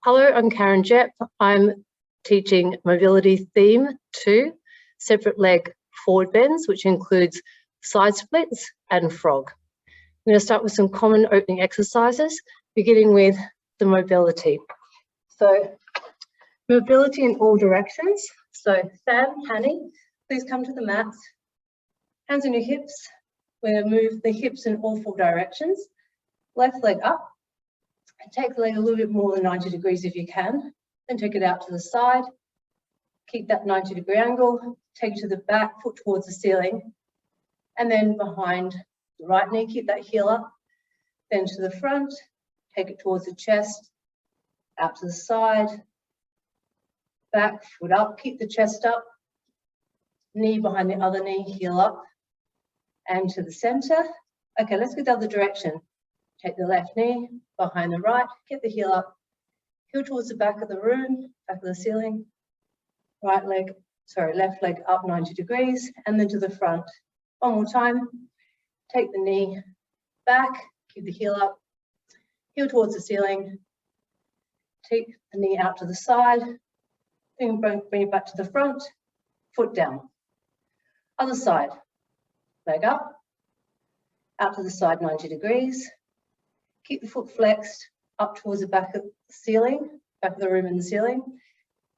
Hello, I'm Karen Jepp. I'm teaching mobility theme 2, separate leg forward bends, which includes side splits and frog. I'm going to start with some common opening exercises, beginning with the mobility. So mobility in all directions. So Sam, Hanny, please come to the mats. Hands on your hips. We're going to move the hips in all 4 directions. Left leg up. Take the leg a little bit more than 90 degrees if you can. Then take it out to the side. Keep that 90-degree angle. Take it to the back, foot towards the ceiling. And then behind the right knee, keep that heel up. Then to the front, take it towards the chest. Out to the side. Back, foot up, keep the chest up. Knee behind the other knee, heel up. And to the center. Okay, let's go the other direction. Take the left knee behind the right, get the heel up, heel towards the back of the room, back of the ceiling. Left leg up 90 degrees, and then to the front. One more time. Take the knee back, keep the heel up, heel towards the ceiling. Take the knee out to the side, bring it back to the front, foot down. Other side, leg up, out to the side 90 degrees. Keep the foot flexed up towards the back of the ceiling, back of the room and the ceiling.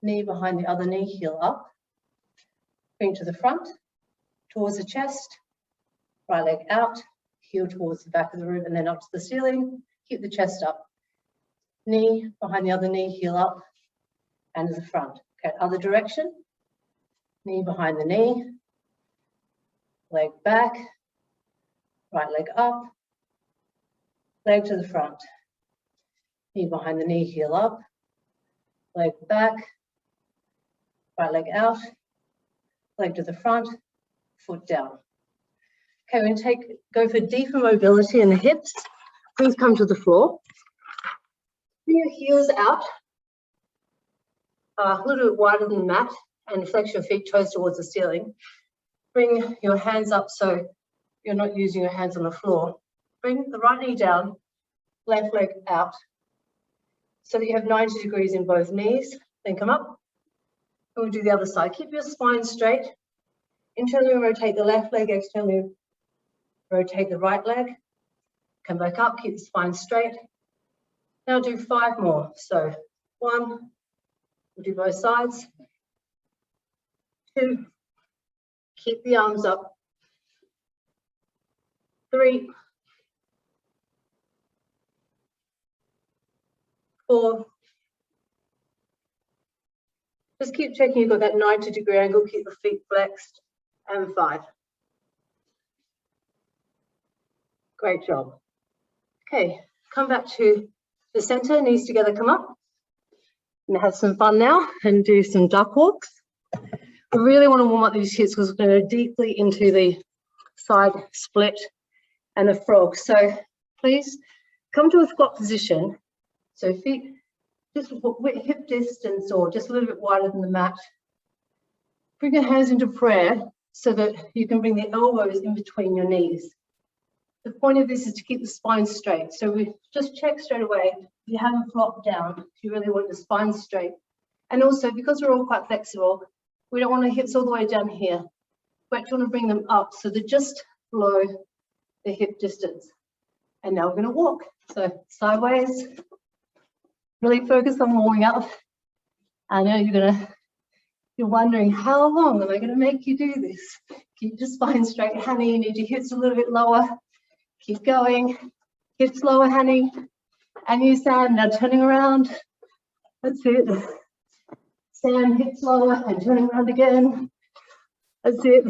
Knee behind the other knee, heel up. Bring to the front, towards the chest. Right leg out, heel towards the back of the room and then up to the ceiling. Keep the chest up. Knee behind the other knee, heel up and to the front. Okay, other direction. Knee behind the knee. Leg back. Right leg up. Leg to the front, knee behind the knee, heel up, leg back, right leg out, leg to the front, foot down. Okay, we're going to go for deeper mobility in the hips. Please come to the floor. Bring your heels out, a little bit wider than the mat, and flex your feet toes towards the ceiling. Bring your hands up so you're not using your hands on the floor. Bring the right knee down, left leg out, so that you have 90 degrees in both knees. Then come up, and we'll do the other side. Keep your spine straight. Internally rotate the left leg, externally rotate the right leg. Come back up, keep the spine straight. Now do 5 more. So 1, we'll do both sides. 2, keep the arms up. 3, 4. Just keep checking you've got that 90-degree angle, keep the feet flexed, and 5. Great job. Okay, come back to the center, knees together, come up. And have some fun now and do some duck walks. We really want to warm up these hips because we're going to go deeply into the side split and the frog. So please come to a squat position. So feet just hip distance or just a little bit wider than the mat. Bring your hands into prayer so that you can bring the elbows in between your knees. The point of this is to keep the spine straight. So we just check straight away if you haven't flopped down, if you really want the spine straight. And also because we're all quite flexible, we don't want the hips all the way down here. We actually want to bring them up so they're just below the hip distance. And now we're going to walk. So sideways. Really focus on warming up. I know you're wondering, how long am I going to make you do this? Keep your spine straight, honey. You need your hips a little bit lower. Keep going. Hips lower, honey. And you, Sam, now turning around. That's it. Sam, hips lower and turning around again. That's it.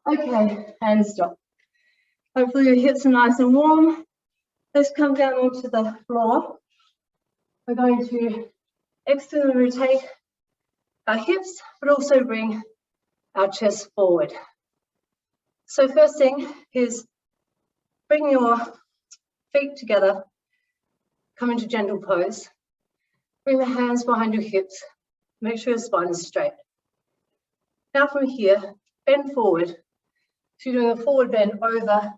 Okay, and stop. Hopefully your hips are nice and warm. Let's come down onto the floor. We're going to externally rotate our hips, but also bring our chest forward. So first thing is bring your feet together, come into gentle pose. Bring the hands behind your hips. Make sure your spine is straight. Now from here, bend forward. So you're doing a forward bend over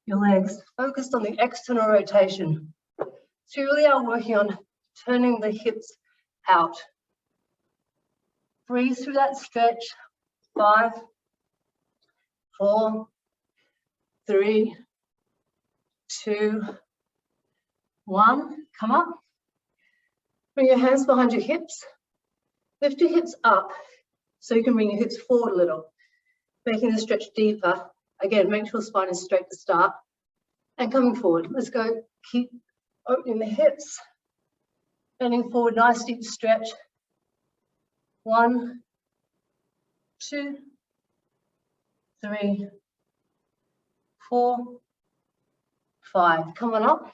your legs, focused on the external rotation. So you really are working on turning the hips out. Breathe through that stretch. 5, 4, 3, 2, 1. Come up. Bring your hands behind your hips. Lift your hips up so you can bring your hips forward a little, making the stretch deeper. Again, make sure the spine is straight to start. And coming forward. Let's go. Keep opening the hips. Bending forward, nice deep stretch. 1, 2, 3, 4, 5. Come on up.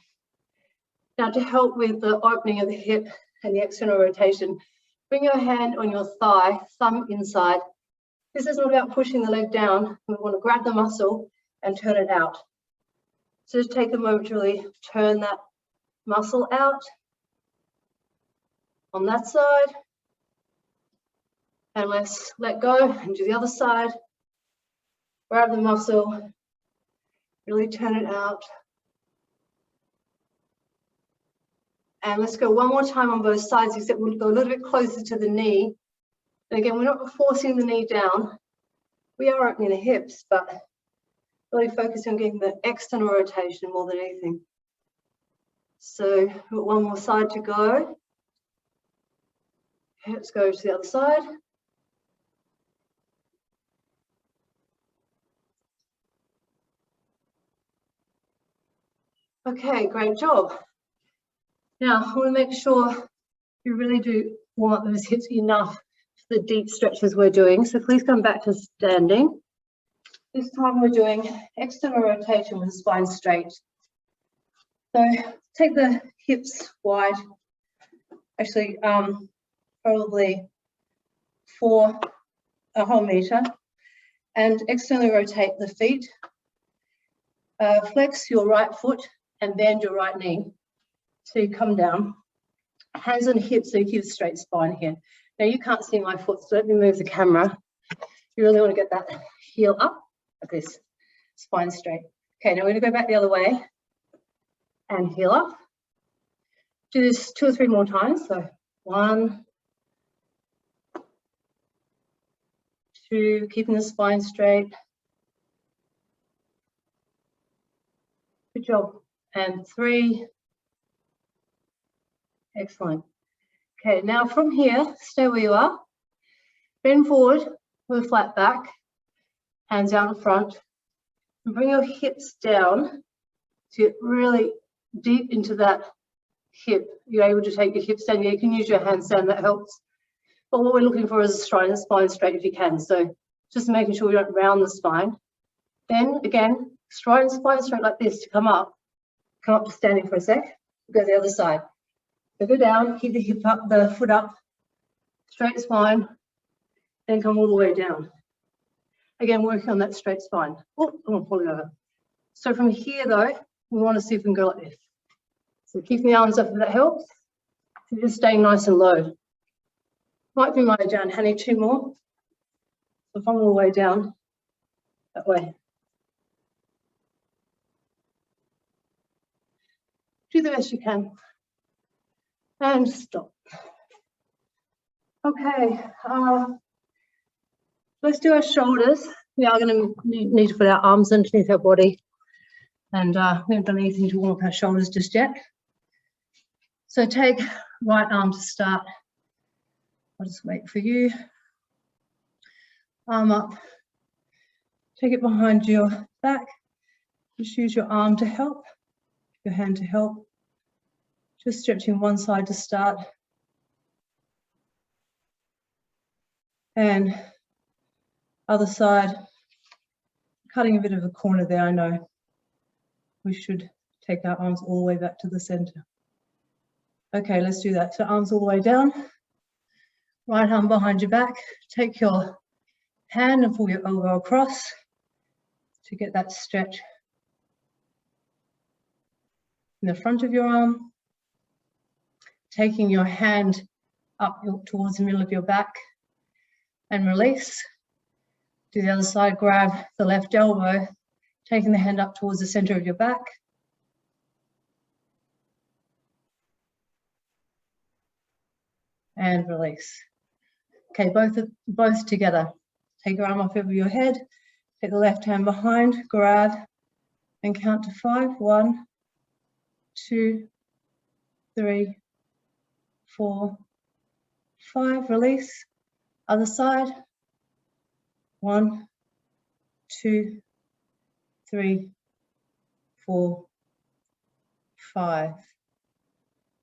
Now to help with the opening of the hip and the external rotation, bring your hand on your thigh, thumb inside. This is not about pushing the leg down. We want to grab the muscle and turn it out. So just take a moment to really turn that muscle out on that side. And let's let go and do the other side. Grab the muscle, really turn it out. And let's go one more time on both sides, except we'll go a little bit closer to the knee. And again, we're not forcing the knee down. We are opening the hips, but really focusing on getting the external rotation more than anything. So we've got one more side to go. Let's go to the other side. Okay, great job. Now, I want to make sure you really do warm up those hips enough for the deep stretches we're doing. So please come back to standing. This time we're doing external rotation with the spine straight. So take the hips wide, actually probably for a whole meter, and externally rotate the feet. Flex your right foot and bend your right knee. So you come down, hands on hips so you keep a straight spine here. Now you can't see my foot, so let me move the camera. You really want to get that heel up like this, spine straight. Okay, now we're going to go back the other way and heel up. Do this 2 or 3 more times. So 1, 2, keeping the spine straight. Good job. And 3. Excellent. Okay, now from here, stay where you are. Bend forward with a flat back, hands out in front. And bring your hips down to get really deep into that hip. You're able to take your hips down. Yeah, you can use your hands down, that helps. But what we're looking for is a spine straight if you can. So just making sure we don't round the spine. Then again, spine straight like this to come up to standing for a sec. Go to the other side. So go down, keep the hip up, the foot up, straight spine, then come all the way down. Again, working on that straight spine. Oh, I'm gonna pull it over. So from here though, we want to see if we can go like this. So keeping the arms up if that helps. So just staying nice and low. Might be my way down, honey, 2 more. So if I'm all the way down, that way. Do the best you can. And stop. Okay, let's do our shoulders. We are going to need to put our arms underneath our body. And we haven't done anything to warm up our shoulders just yet. So take right arm to start. I'll just wait for you. Arm up. Take it behind your back. Just use your arm to help, your hand to help. Just stretching one side to start. And other side, cutting a bit of a corner there, I know. We should take our arms all the way back to the center. Okay, let's do that. So arms all the way down. Right arm behind your back. Take your hand and pull your elbow across to get that stretch in the front of your arm. Taking your hand up towards the middle of your back and release. Do the other side, grab the left elbow, taking the hand up towards the center of your back. and release. Okay, both together. Take your arm off over your head, take the left hand behind, grab, and count to 5. 1, 2, 3, 4, 5. Release. Other side. 1, 2, 3, 4, 5.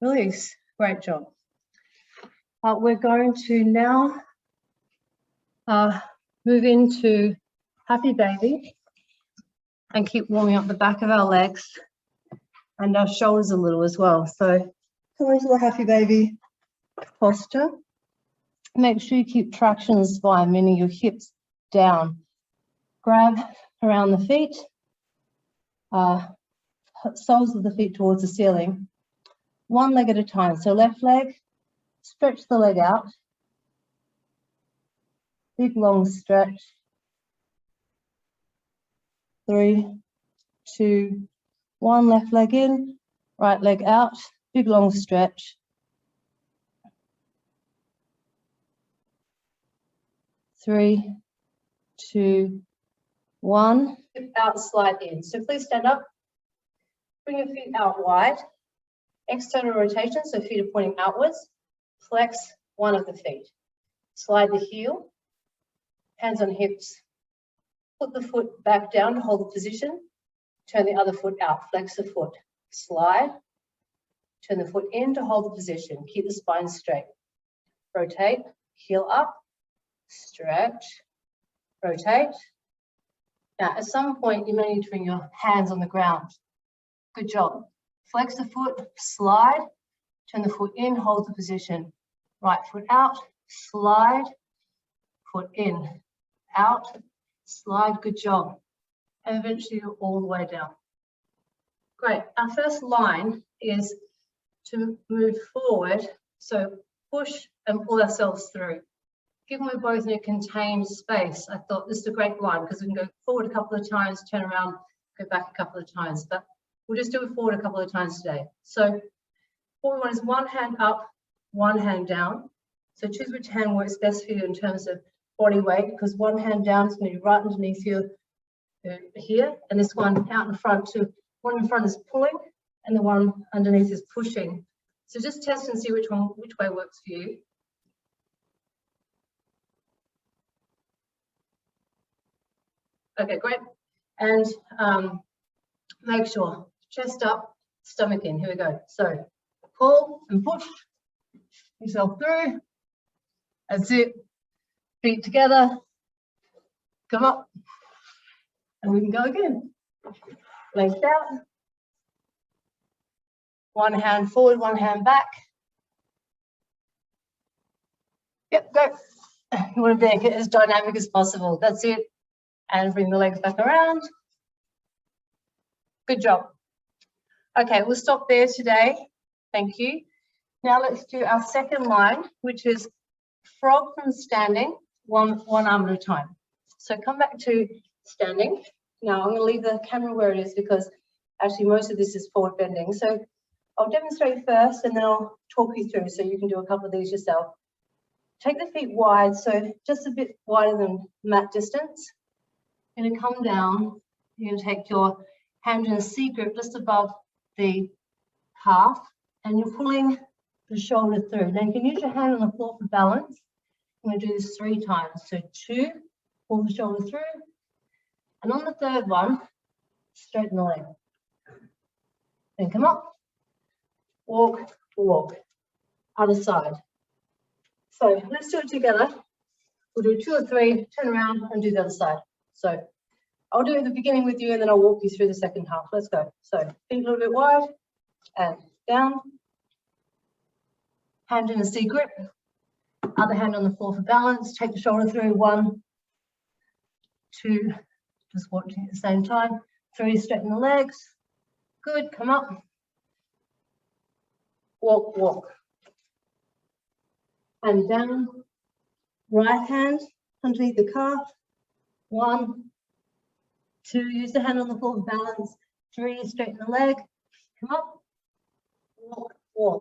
Release. Great job. We're going to now move into happy baby and keep warming up the back of our legs and our shoulders a little as well. So come into the happy baby posture. Make sure you keep traction in the spine, meaning your hips down. Grab around the feet, soles of the feet towards the ceiling. One leg at a time. So left leg, stretch the leg out. Big long stretch. 3, 2, 1. Left leg in, right leg out. Big long stretch. 3, 2, 1. Hip out, slide in. So please stand up. Bring your feet out wide. External rotation, so feet are pointing outwards. Flex one of the feet. Slide the heel. Hands on hips. Put the foot back down to hold the position. Turn the other foot out. Flex the foot. Slide. Turn the foot in to hold the position. Keep the spine straight. Rotate. Heel up. Stretch. Rotate. Now, at some point, you may need to bring your hands on the ground. Good job. Flex the foot, slide, turn the foot in, hold the position. Right foot out, slide, foot in, out, slide, good job. And eventually you're all the way down. Great. Our first line is to move forward. So push and pull ourselves through. Given we're both in a contained space, I thought this is a great line because we can go forward a couple of times, turn around, go back a couple of times. But we'll just do it forward a couple of times today. So what we want is one hand up, one hand down. So choose which hand works best for you in terms of body weight, because one hand down is going to be right underneath you here, and this one out in front. So one in front is pulling, and the one underneath is pushing. So just test and see which way works for you. Okay, great. And make sure chest up, stomach in. Here we go. So pull and push yourself through. That's it. Feet together. Come up. And we can go again. Legs out. One hand forward, one hand back. Yep, go. You want to make it as dynamic as possible. That's it. And bring the legs back around. Good job. Okay, we'll stop there today. Thank you. Now let's do our second line, which is frog from standing, one arm at a time. So come back to standing. Now I'm going to leave the camera where it is because actually most of this is forward bending. So I'll demonstrate first and then I'll talk you through so you can do a couple of these yourself. Take the feet wide, so just a bit wider than mat distance. You're going to come down. You're going to take your hand in a C grip just above the calf, and you're pulling the shoulder through. Now you can use your hand on the floor for balance. I'm going to do this 3 times. So 2, pull the shoulder through, and on the third one, straighten the leg. Then come up, walk, walk, other side. So let's do it together. We'll do 2 or 3, turn around and do the other side. So I'll do it at the beginning with you and then I'll walk you through the second half. Let's go. So feet a little bit wide and down. Hand in a C grip. Other hand on the floor for balance. Take the shoulder through. 1, 2, just watching at the same time. 3, straighten the legs. Good, come up. Walk, walk. And down. Right hand underneath the calf. 1, 2, use the hand on the floor for balance. 3, straighten the leg. Come up.